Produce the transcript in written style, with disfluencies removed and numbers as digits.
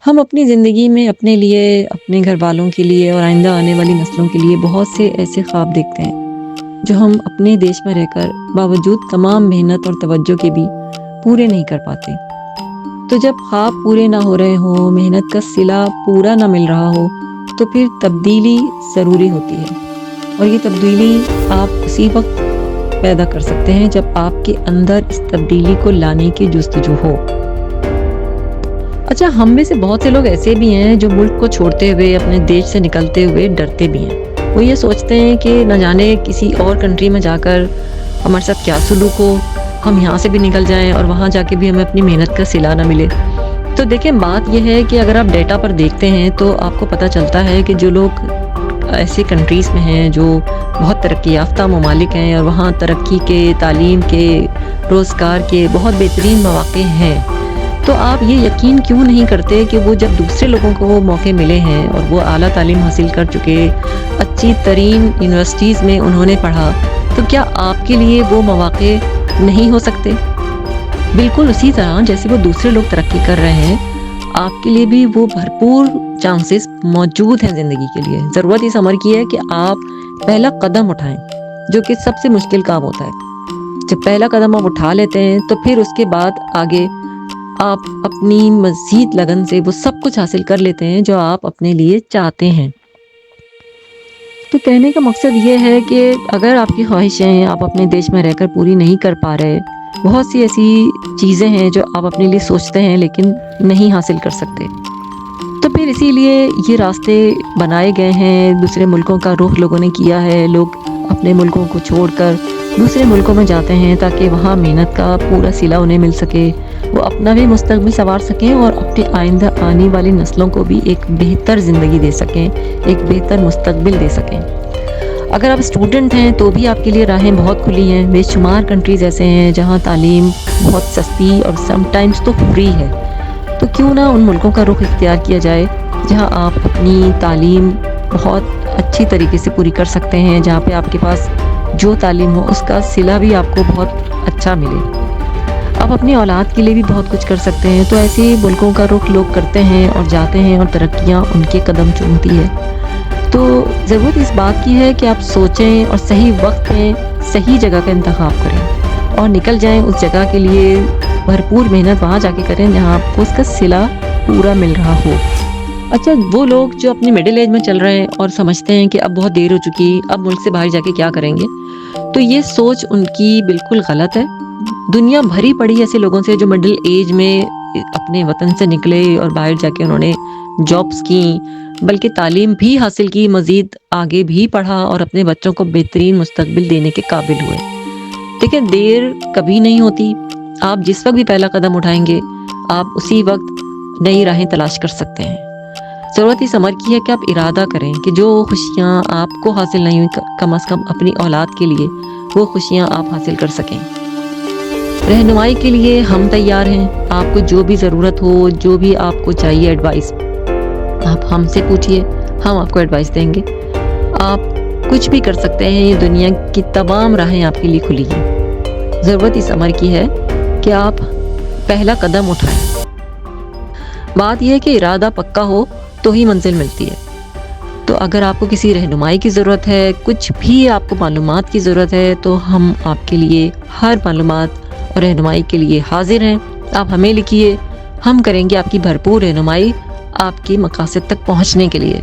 ہم اپنی زندگی میں اپنے لیے، اپنے گھر والوں کے لیے اور آئندہ آنے والی نسلوں کے لیے بہت سے ایسے خواب دیکھتے ہیں جو ہم اپنے دیش میں رہ کر باوجود تمام محنت اور توجہ کے بھی پورے نہیں کر پاتے۔ تو جب خواب پورے نہ ہو رہے ہوں، محنت کا صلہ پورا نہ مل رہا ہو، تو پھر تبدیلی ضروری ہوتی ہے۔ اور یہ تبدیلی آپ اسی وقت پیدا کر سکتے ہیں جب آپ کے اندر اس تبدیلی کو لانے کی جستجو ہو۔ اچھا، ہم میں سے بہت سے لوگ ایسے بھی ہیں جو ملک کو چھوڑتے ہوئے، اپنے دیش سے نکلتے ہوئے ڈرتے بھی ہیں۔ وہ یہ سوچتے ہیں کہ نہ جانے کسی اور کنٹری میں جا کر ہمارے ساتھ کیا سلوک ہو، ہم یہاں سے بھی نکل جائیں اور وہاں جا کے بھی ہمیں اپنی محنت کا صلہ نہ ملے۔ تو دیکھیں، بات یہ ہے کہ اگر آپ ڈیٹا پر دیکھتے ہیں تو آپ کو پتہ چلتا ہے کہ جو لوگ ایسے کنٹریز میں ہیں جو بہت ترقی یافتہ ممالک ہیں اور وہاں ترقی کے، تعلیم کے، روزگار کے بہت بہترین مواقع ہیں، تو آپ یہ یقین کیوں نہیں کرتے کہ وہ جب دوسرے لوگوں کو وہ موقع ملے ہیں اور وہ اعلیٰ تعلیم حاصل کر چکے، اچھی ترین یونیورسٹیز میں انہوں نے پڑھا، تو کیا آپ کے لیے وہ مواقع نہیں ہو سکتے؟ بالکل اسی طرح جیسے وہ دوسرے لوگ ترقی کر رہے ہیں، آپ کے لیے بھی وہ بھرپور چانسز موجود ہیں زندگی کے لیے۔ ضرورت اس عمر کی ہے کہ آپ پہلا قدم اٹھائیں، جو کہ سب سے مشکل کام ہوتا ہے۔ جب پہلا قدم آپ اٹھا لیتے ہیں تو پھر اس کے بعد آگے آپ اپنی مزید لگن سے وہ سب کچھ حاصل کر لیتے ہیں جو آپ اپنے لیے چاہتے ہیں۔ تو کہنے کا مقصد یہ ہے کہ اگر آپ کی خواہشیں آپ اپنے دیش میں رہ کر پوری نہیں کر پا رہے، بہت سی ایسی چیزیں ہیں جو آپ اپنے لیے سوچتے ہیں لیکن نہیں حاصل کر سکتے، تو پھر اسی لیے یہ راستے بنائے گئے ہیں، دوسرے ملکوں کا رخ لوگوں نے کیا ہے۔ لوگ اپنے ملکوں کو چھوڑ کر دوسرے ملکوں میں جاتے ہیں تاکہ وہاں محنت کا پورا صلہ انہیں مل سکے، وہ اپنا بھی مستقبل سنوار سکیں اور اپنے آئندہ آنے والی نسلوں کو بھی ایک بہتر زندگی دے سکیں، ایک بہتر مستقبل دے سکیں۔ اگر آپ اسٹوڈنٹ ہیں تو بھی آپ کے لیے راہیں بہت کھلی ہیں۔ بے شمار کنٹریز ایسے ہیں جہاں تعلیم بہت سستی اور سم ٹائمز تو فری ہے، تو کیوں نہ ان ملکوں کا رخ اختیار کیا جائے جہاں آپ اپنی تعلیم بہت اچھی طریقے سے پوری کر سکتے ہیں، جہاں پہ آپ کے پاس جو تعلیم ہو اس کا صلہ بھی آپ کو بہت اچھا ملے، آپ اپنی اولاد کے لیے بھی بہت کچھ کر سکتے ہیں۔ تو ایسے ملکوں کا رخ لوگ کرتے ہیں اور جاتے ہیں اور ترقیاں ان کے قدم چومتی ہے۔ تو ضرورت اس بات کی ہے کہ آپ سوچیں اور صحیح وقت میں صحیح جگہ کا انتخاب کریں اور نکل جائیں اس جگہ کے لیے، بھرپور محنت وہاں جا کے کریں جہاں آپ کو اس کا صلہ پورا مل رہا ہو۔ اچھا، وہ لوگ جو اپنی مڈل ایج میں چل رہے ہیں اور سمجھتے ہیں کہ اب بہت دیر ہو چکی، اب ملک سے باہر جا کے کیا کریں گے، تو یہ سوچ ان کی بالکل غلط ہے۔ دنیا بھری پڑی ایسے لوگوں سے جو مڈل ایج میں اپنے وطن سے نکلے اور باہر جا کے انہوں نے جابز کی، بلکہ تعلیم بھی حاصل کی، مزید آگے بھی پڑھا اور اپنے بچوں کو بہترین مستقبل دینے کے قابل ہوئے۔ دیکھیں، دیر کبھی نہیں ہوتی، آپ جس وقت بھی پہلا قدم اٹھائیں گے آپ اسی وقت نئی راہیں تلاش کر سکتے ہیں۔ ضرورت اس عمر کی ہے کہ آپ ارادہ کریں کہ جو خوشیاں آپ کو حاصل نہیں ہوئی، کم از کم اپنی اولاد کے لیے وہ خوشیاں آپ حاصل کر سکیں۔ رہنمائی کے لیے ہم تیار ہیں، آپ کو جو بھی ضرورت ہو، جو بھی آپ کو چاہیے ایڈوائس، آپ ہم سے پوچھئے، ہم آپ کو ایڈوائس دیں گے۔ آپ کچھ بھی کر سکتے ہیں، یہ دنیا کی تمام راہیں آپ کے لیے کھلی ہیں۔ ضرورت اس عمر کی ہے کہ آپ پہلا قدم اٹھائیں۔ بات یہ ہے کہ ارادہ پکا ہو تو ہی منزل ملتی ہے۔ تو اگر آپ کو کسی رہنمائی کی ضرورت ہے، کچھ بھی آپ کو معلومات کی ضرورت ہے، تو ہم آپ کے لیے ہر معلومات اور رہنمائی کے لیے حاضر ہیں۔ آپ ہمیں لکھیے، ہم کریں گے آپ کی بھرپور رہنمائی آپ کے مقاصد تک پہنچنے کے لیے۔